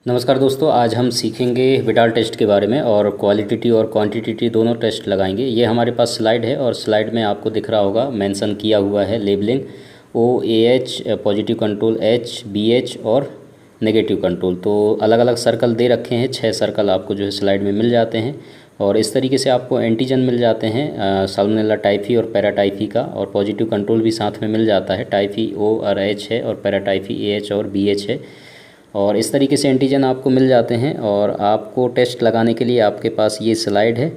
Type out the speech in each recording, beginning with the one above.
नमस्कार दोस्तों, आज हम सीखेंगे विडाल टेस्ट के बारे में और क्वालिटेटिव और क्वांटिटेटिव दोनों टेस्ट लगाएंगे। ये हमारे पास स्लाइड है और स्लाइड में आपको दिख रहा होगा मेंशन किया हुआ है labelling OAH positive control, H BH और नेगेटिव कंट्रोल। तो अलग अलग सर्कल दे रखे हैं, 6 सर्कल आपको जो है स्लाइड में मिल जाते हैं और इस तरीके से आपको एंटीजन मिल जाते हैं साल्मोनेला टाइफी और पैराटाइफी का, और पॉजिटिव कंट्रोल भी साथ में मिल जाता है। टाइफी O और H है और पैराटाइफी AH और BH है और इस तरीके से एंटीजन आपको मिल जाते हैं। और आपको टेस्ट लगाने के लिए आपके पास ये स्लाइड है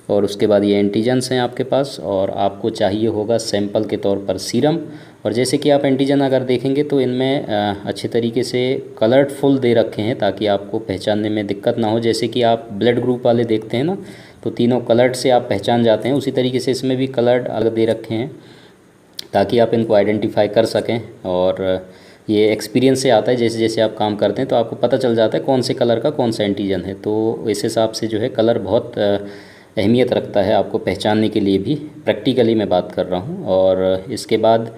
और उसके बाद ये एंटीजन्स हैं आपके पास, और आपको चाहिए होगा सैंपल के तौर पर सीरम। और जैसे कि आप एंटीजन अगर देखेंगे तो इनमें अच्छे तरीके से कलरफुल दे रखे हैं ताकि आपको पहचानने में दिक्कत ना हो। जैसे कि आप ब्लड ग्रुप वाले देखते हैं ना, तो तीनों कलर्ड से आप पहचान जाते हैं, उसी तरीके से इसमें भी कलर्ड अलग दे रखे हैं ताकि आप इनको आइडेंटिफाई कर सकें। और ये एक्सपीरियंस से आता है, जैसे जैसे आप काम करते हैं तो आपको पता चल जाता है कौन से कलर का कौन सा एंटीजन है। तो इस हिसाब से जो है कलर बहुत अहमियत रखता है आपको पहचानने के लिए भी। प्रैक्टिकली मैं बात कर रहा हूँ। और इसके बाद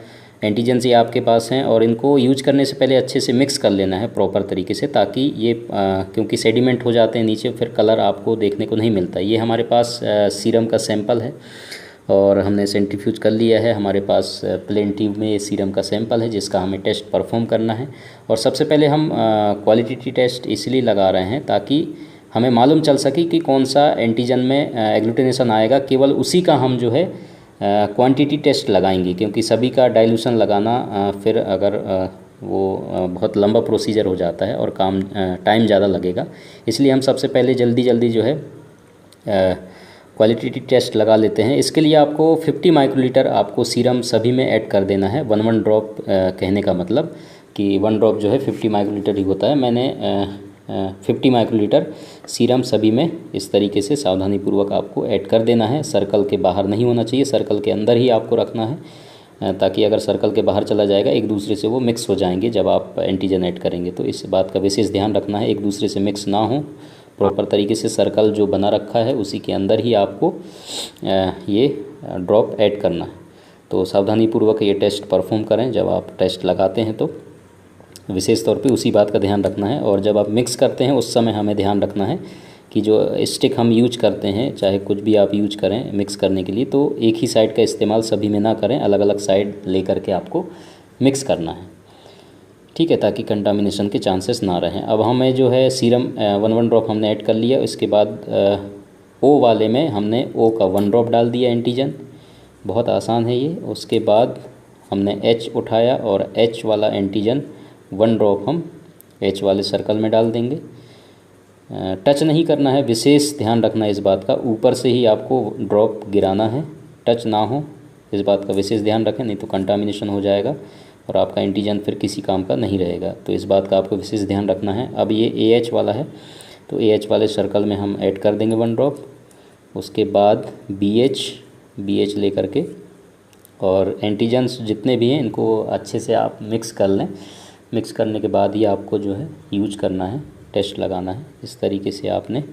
एंटीजन्स ये आपके पास हैं और इनको यूज करने से पहले अच्छे से मिक्स कर लेना है प्रॉपर तरीके से, ताकि ये क्योंकि सेडिमेंट हो जाते हैं नीचे, फिर कलर आपको देखने को नहीं मिलता। ये हमारे पास सीरम का सैंपल है और हमने सेंट्रीफ्यूज कर लिया है। हमारे पास प्लेन ट्यूब में ये सीरम का सैंपल है जिसका हमें टेस्ट परफॉर्म करना है। और सबसे पहले हम क्वालिटी टेस्ट इसलिए लगा रहे हैं ताकि हमें मालूम चल सके कि कौन सा एंटीजन में एग्लूटिनेशन आएगा। केवल उसी का हम जो है क्वांटिटी टेस्ट लगाएंगे, क्योंकि सभी का डाइल्यूशन लगाना फिर अगर वो बहुत लंबा प्रोसीजर हो जाता है और टाइम ज़्यादा लगेगा। इसलिए हम सबसे पहले जल्दी जो है क्वालिटेटिव टेस्ट लगा लेते हैं। इसके लिए आपको 50 माइक्रोलीटर आपको सीरम सभी में ऐड कर देना है। 1 ड्रॉप कहने का मतलब कि 1 ड्रॉप जो है 50 माइक्रोलीटर ही होता है। मैंने 50 माइक्रोलीटर सीरम सभी में इस तरीके से सावधानीपूर्वक आपको ऐड कर देना है। सर्कल के बाहर नहीं होना चाहिए, सर्कल के अंदर ही आपको रखना है, ताकि अगर सर्कल के बाहर चला जाएगा एक दूसरे से वो मिक्स हो जाएंगे जब आप एंटीजन ऐड करेंगे। तो इस बात का विशेष ध्यान रखना है, एक दूसरे से मिक्स ना हो। प्रॉपर तरीके से सर्कल जो बना रखा है उसी के अंदर ही आपको ये ड्रॉप ऐड करना है। तो सावधानीपूर्वक ये टेस्ट परफॉर्म करें। जब आप टेस्ट लगाते हैं तो विशेष तौर पे उसी बात का ध्यान रखना है। और जब आप मिक्स करते हैं उस समय हमें ध्यान रखना है कि जो स्टिक हम यूज करते हैं, चाहे कुछ भी आप यूज करें मिक्स करने के लिए, तो एक ही साइड का इस्तेमाल सभी में ना करें, अलग अलग साइड ले करके आपको मिक्स करना है, ठीक है, ताकि कंटामिनेशन के चांसेस ना रहें। अब हमें जो है सीरम 1 ड्रॉप हमने ऐड कर लिया। इसके बाद O वाले में हमने O का 1 ड्रॉप डाल दिया एंटीजन। बहुत आसान है ये। उसके बाद हमने H उठाया और H वाला एंटीजन 1 ड्रॉप हम H वाले सर्कल में डाल देंगे। टच नहीं करना है, विशेष ध्यान रखना है इस बात का। ऊपर से ही आपको ड्रॉप गिराना है, टच ना हो, इस बात का विशेष ध्यान रखें, नहीं तो कंटामिनेशन हो जाएगा और आपका एंटीजन फिर किसी काम का नहीं रहेगा। तो इस बात का आपको विशेष ध्यान रखना है। अब ये AH वाला है तो AH वाले सर्कल में हम ऐड कर देंगे 1 ड्रॉप। उसके बाद BH ले करके, और एंटीजन्स जितने भी हैं इनको अच्छे से आप मिक्स कर लें। मिक्स करने के बाद ही आपको जो है यूज करना है, टेस्ट लगाना है। इस तरीके से आपने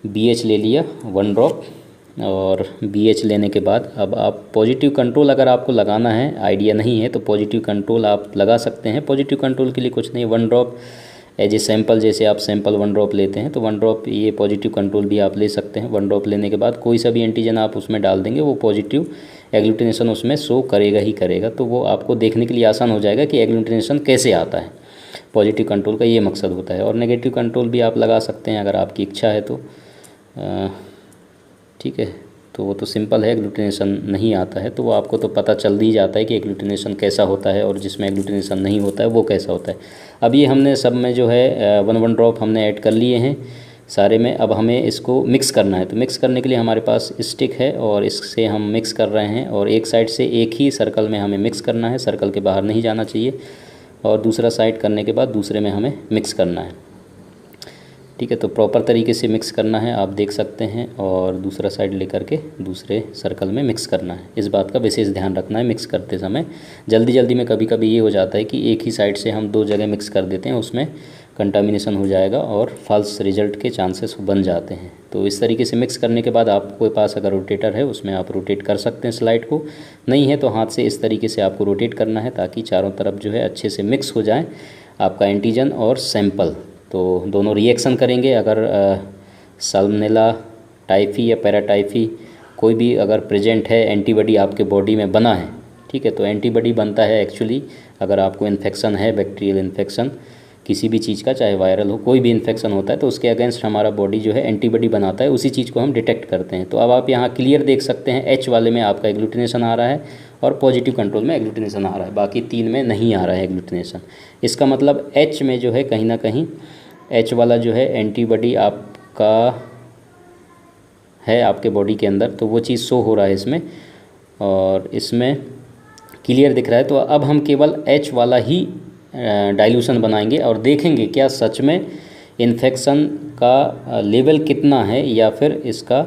BH ले लिया 1 ड्रॉप, और BH लेने के बाद अब आप पॉजिटिव कंट्रोल अगर आपको लगाना है, आइडिया नहीं है, तो पॉजिटिव कंट्रोल आप लगा सकते हैं। पॉजिटिव कंट्रोल के लिए कुछ नहीं, 1 ड्रॉप एज ए सैंपल, जैसे आप सैंपल 1 ड्रॉप लेते हैं तो 1 ड्रॉप ये पॉजिटिव कंट्रोल भी आप ले सकते हैं। 1 ड्रॉप लेने के बाद कोई सा भी एंटीजन आप उसमें डाल देंगे, वो पॉजिटिव एग्लूटिनेशन उसमें शो करेगा ही करेगा। तो वो आपको देखने के लिए आसान हो जाएगा कि एग्लूटिनेशन कैसे आता है। पॉजिटिव कंट्रोल का ये मकसद होता है। और नेगेटिव कंट्रोल भी आप लगा सकते हैं अगर आपकी इच्छा है तो, ठीक है। तो वो तो सिंपल है, एग्लूटिनेशन नहीं आता है तो वो आपको तो पता चल ही जाता है कि एग्लूटिनेशन कैसा होता है और जिसमें एग्लूटिनेशन नहीं होता है वो कैसा होता है। अब ये हमने सब में जो है 1 ड्रॉप हमने ऐड कर लिए हैं सारे में। अब हमें इसको मिक्स करना है। तो मिक्स करने के लिए हमारे पास स्टिक है और इससे हम मिक्स कर रहे हैं, और एक साइड से एक ही सर्कल में हमें मिक्स करना है, सर्कल के बाहर नहीं जाना चाहिए, और दूसरा साइड करने के बाद दूसरे में हमें मिक्स करना है, ठीक है। तो प्रॉपर तरीके से मिक्स करना है, आप देख सकते हैं, और दूसरा साइड लेकर के दूसरे सर्कल में मिक्स करना है। इस बात का विशेष ध्यान रखना है मिक्स करते समय। जल्दी में कभी कभी ये हो जाता है कि एक ही साइड से हम 2 जगह मिक्स कर देते हैं, उसमें कंटामिनेशन हो जाएगा और फॉल्स रिजल्ट के चांसेस बन जाते हैं। तो इस तरीके से मिक्स करने के बाद आपके पास अगर रोटेटर है उसमें आप रोटेट कर सकते हैं स्लाइड को, नहीं है तो हाथ से इस तरीके से आपको रोटेट करना है ताकि चारों तरफ जो है अच्छे से मिक्स हो जाए आपका एंटीजन और सैंपल। तो दोनों रिएक्शन करेंगे। अगर साल्मोनेला टाइफी या पैराटाइफी कोई भी अगर प्रेजेंट है, एंटीबॉडी आपके बॉडी में बना है, ठीक है, तो एंटीबॉडी बनता है एक्चुअली अगर आपको इन्फेक्शन है, बैक्टीरियल इन्फेक्शन किसी भी चीज़ का, चाहे वायरल हो, कोई भी इन्फेक्शन होता है तो उसके अगेंस्ट हमारा बॉडी जो है एंटीबॉडी बनाता है, उसी चीज़ को हम डिटेक्ट करते हैं। तो अब आप यहाँ क्लियर देख सकते हैं एच वाले में आपका एग्लूटिनेशन आ रहा है और पॉजिटिव कंट्रोल में एग्लूटिनेशन आ रहा है, बाकी 3 में नहीं आ रहा है एग्लूटिनेशन। इसका मतलब एच में जो है कहीं ना कहीं एच वाला जो है एंटीबॉडी आपका है आपके बॉडी के अंदर, तो वो चीज़ शो हो रहा है इसमें और इसमें क्लियर दिख रहा है। तो अब हम केवल एच वाला ही डाइल्यूशन बनाएंगे और देखेंगे क्या सच में इन्फेक्शन का लेवल कितना है, या फिर इसका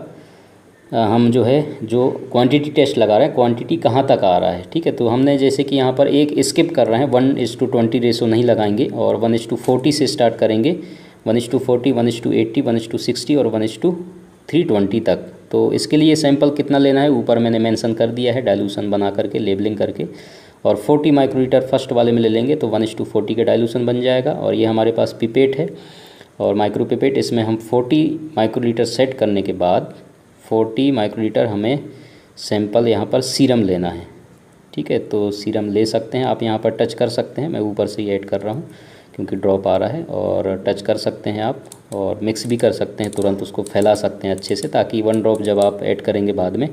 हम जो है जो क्वांटिटी टेस्ट लगा रहे हैं क्वांटिटी कहाँ तक आ रहा है, ठीक है। तो हमने जैसे कि यहाँ पर एक स्किप कर रहे हैं, 1:20 रेशो नहीं लगाएंगे और 1:40 से स्टार्ट करेंगे, 1:40, 1:80, 1:60 और 1:320 तक। तो इसके लिए सैंपल कितना लेना है ऊपर मैंने मेंशन कर दिया है डाइल्यूशन बना करके, लेबलिंग करके, और 40 माइक्रोलीटर फर्स्ट वाले में ले लेंगे तो 1:40 का डाइल्यूशन बन जाएगा। और ये हमारे पास पिपेट है और माइक्रो पिपेट, इसमें हम 40 माइक्रोलीटर सेट करने के बाद 40 माइक्रोलीटर हमें सैंपल यहाँ पर सीरम लेना है, ठीक है। तो सीरम ले सकते हैं आप, यहाँ पर टच कर सकते हैं, मैं ऊपर से ही ऐड कर रहा हूँ क्योंकि ड्रॉप आ रहा है, और टच कर सकते हैं आप और मिक्स भी कर सकते हैं, तुरंत उसको फैला सकते हैं अच्छे से, ताकि 1 ड्रॉप जब आप ऐड करेंगे बाद में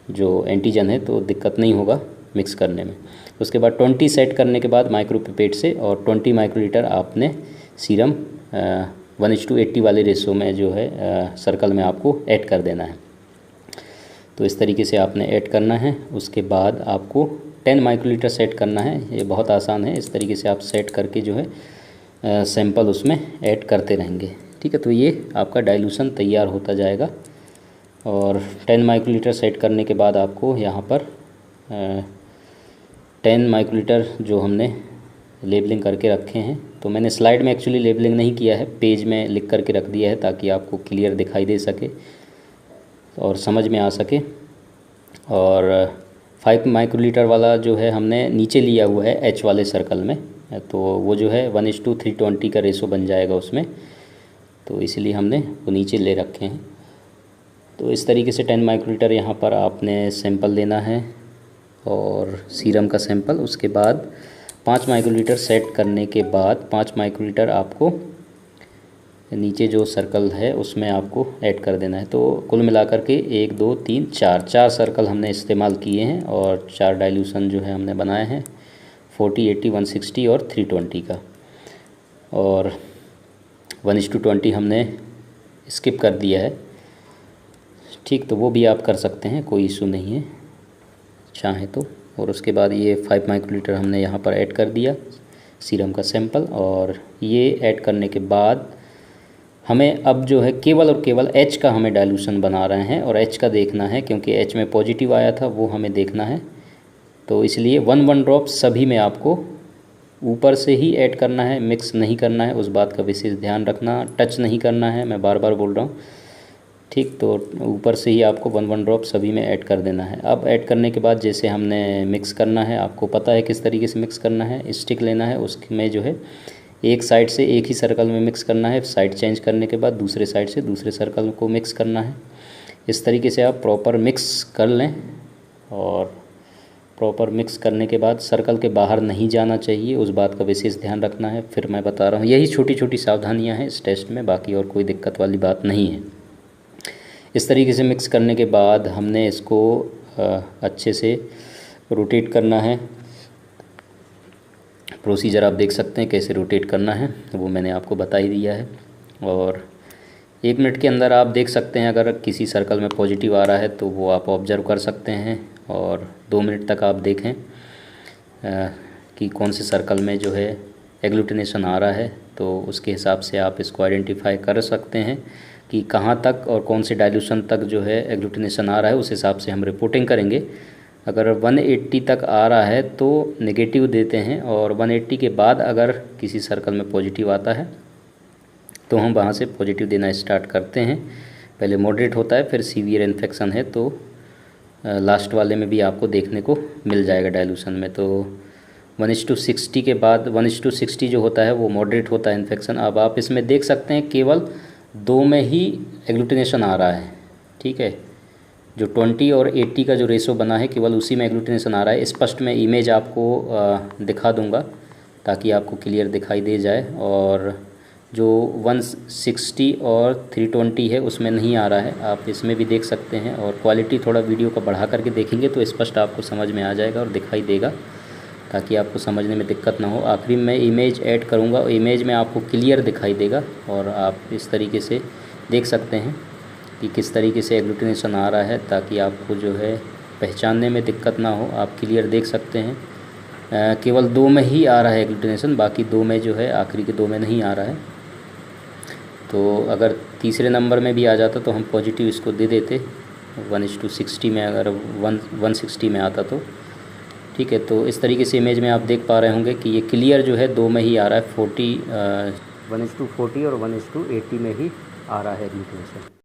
जो एंटीजन है तो दिक्कत नहीं होगा मिक्स करने में। उसके बाद 20 सेट करने के बाद माइक्रो पिपेट से और 20 माइक्रोलीटर आपने सीरम 1:80 वाले रेशो में जो है सर्कल में आपको ऐड कर देना है। तो इस तरीके से आपने ऐड करना है। उसके बाद आपको 10 माइक्रोलीटर सेट करना है, ये बहुत आसान है। इस तरीके से आप सेट करके जो है सैंपल उसमें ऐड करते रहेंगे, ठीक है। तो ये आपका डाइल्यूशन तैयार होता जाएगा। और 10 माइक्रोलीटर सेट करने के बाद आपको यहाँ पर 10 माइक्रोलीटर जो हमने लेबलिंग करके रखे हैं, तो मैंने स्लाइड में एक्चुअली लेबलिंग नहीं किया है, पेज में लिख करके रख दिया है ताकि आपको क्लियर दिखाई दे सके और समझ में आ सके। और 5 माइक्रोलीटर वाला जो है हमने नीचे लिया हुआ है एच वाले सर्कल में, तो वो जो है 1:320 का रेशो बन जाएगा उसमें, तो इसलिए हमने वो नीचे ले रखे हैं। तो इस तरीके से 10 माइक्रोलीटर यहाँ पर आपने सैंपल लेना है और सीरम का सैंपल। उसके बाद 5 माइक्रोलीटर सेट करने के बाद 5 माइक्रोलीटर आपको नीचे जो सर्कल है उसमें आपको ऐड कर देना है। तो कुल मिलाकर के 1 2 3 4 सर्कल हमने इस्तेमाल किए हैं और 4 डाइल्यूशन जो है हमने बनाए हैं, 40, 80, 160 और 320 का। और 1:20 हमने स्किप कर दिया है, ठीक, तो वो भी आप कर सकते हैं, कोई इशू नहीं है चाहें तो। और उसके बाद ये 5 माइक्रोलीटर हमने यहाँ पर ऐड कर दिया सीरम का सैंपल। और ये ऐड करने के बाद हमें अब जो है केवल और केवल एच का हमें डाइल्यूशन बना रहे हैं और एच का देखना है, क्योंकि एच में पॉजिटिव आया था वो हमें देखना है। तो इसलिए 1 ड्रॉप सभी में आपको ऊपर से ही ऐड करना है, मिक्स नहीं करना है, उस बात का विशेष ध्यान रखना, टच नहीं करना है, मैं बार बार बोल रहा हूँ, ठीक। तो ऊपर से ही आपको 1 ड्रॉप सभी में ऐड कर देना है। अब ऐड करने के बाद जैसे हमने मिक्स करना है, आपको पता है किस तरीके से मिक्स करना है, स्टिक लेना है, उसमें जो है एक साइड से एक ही सर्कल में मिक्स करना है, साइड चेंज करने के बाद दूसरे साइड से दूसरे सर्कल को मिक्स करना है। इस तरीके से आप प्रॉपर मिक्स कर लें और प्रॉपर मिक्स करने के बाद सर्कल के बाहर नहीं जाना चाहिए, उस बात का विशेष ध्यान रखना है। फिर मैं बता रहा हूँ, यही छोटी छोटी सावधानियाँ हैं इस टेस्ट में, बाकी और कोई दिक्कत वाली बात नहीं है। इस तरीके से मिक्स करने के बाद हमने इसको अच्छे से रोटेट करना है। प्रोसीजर आप देख सकते हैं कैसे रोटेट करना है, वो मैंने आपको बता ही दिया है। और 1 मिनट के अंदर आप देख सकते हैं अगर किसी सर्कल में पॉजिटिव आ रहा है तो वो आप ऑब्जर्व कर सकते हैं। और 2 मिनट तक आप देखें कि कौन से सर्कल में जो है एग्लूटिनेशन आ रहा है, तो उसके हिसाब से आप इसको आइडेंटिफाई कर सकते हैं कि कहाँ तक और कौन से डाइल्यूशन तक जो है एग्लूटिनेशन आ रहा है, उस हिसाब से हम रिपोर्टिंग करेंगे। अगर 180 तक आ रहा है तो नेगेटिव देते हैं, और 180 के बाद अगर किसी सर्कल में पॉजिटिव आता है तो हम वहाँ से पॉजिटिव देना स्टार्ट करते हैं। पहले मॉडरेट होता है, फिर सीवियर इन्फेक्शन है तो लास्ट वाले में भी आपको देखने को मिल जाएगा डाइल्यूशन में। तो 1:60 के बाद 1:60 जो होता है वो मॉडरेट होता है इन्फेक्शन। अब आप इसमें देख सकते हैं केवल 2 में ही एग्लूटिनेशन आ रहा है, ठीक है। जो 20 और 80 का जो रेशो बना है केवल उसी में एग्लूटिनेशन आ रहा है। स्पष्ट मैं इमेज आपको दिखा दूंगा ताकि आपको क्लियर दिखाई दे जाए। और जो 160 और 320 है उसमें नहीं आ रहा है, आप इसमें भी देख सकते हैं। और क्वालिटी थोड़ा वीडियो का बढ़ा करके देखेंगे तो स्पष्ट आपको समझ में आ जाएगा और दिखाई देगा, ताकि आपको समझने में दिक्कत ना हो। आखिरी में इमेज ऐड करूँगा, इमेज में आपको क्लियर दिखाई देगा और आप इस तरीके से देख सकते हैं कि किस तरीके से एग्लूटिनेशन आ रहा है, ताकि आपको जो है पहचानने में दिक्कत ना हो। आप क्लियर देख सकते हैं केवल 2 में ही आ रहा है एग्लूटिनेशन, बाकी 2 में जो है आखिरी के 2 में नहीं आ रहा है। तो अगर तीसरे नंबर में भी आ जाता तो हम पॉजिटिव इसको दे देते 1:60 में, अगर 160 में आता तो ठीक है। तो इस तरीके से इमेज में आप देख पा रहे होंगे कि ये क्लियर जो है 2 में ही आ रहा है, 1:40 और 1:80 में ही आ रहा है एग्लूटिनेशन।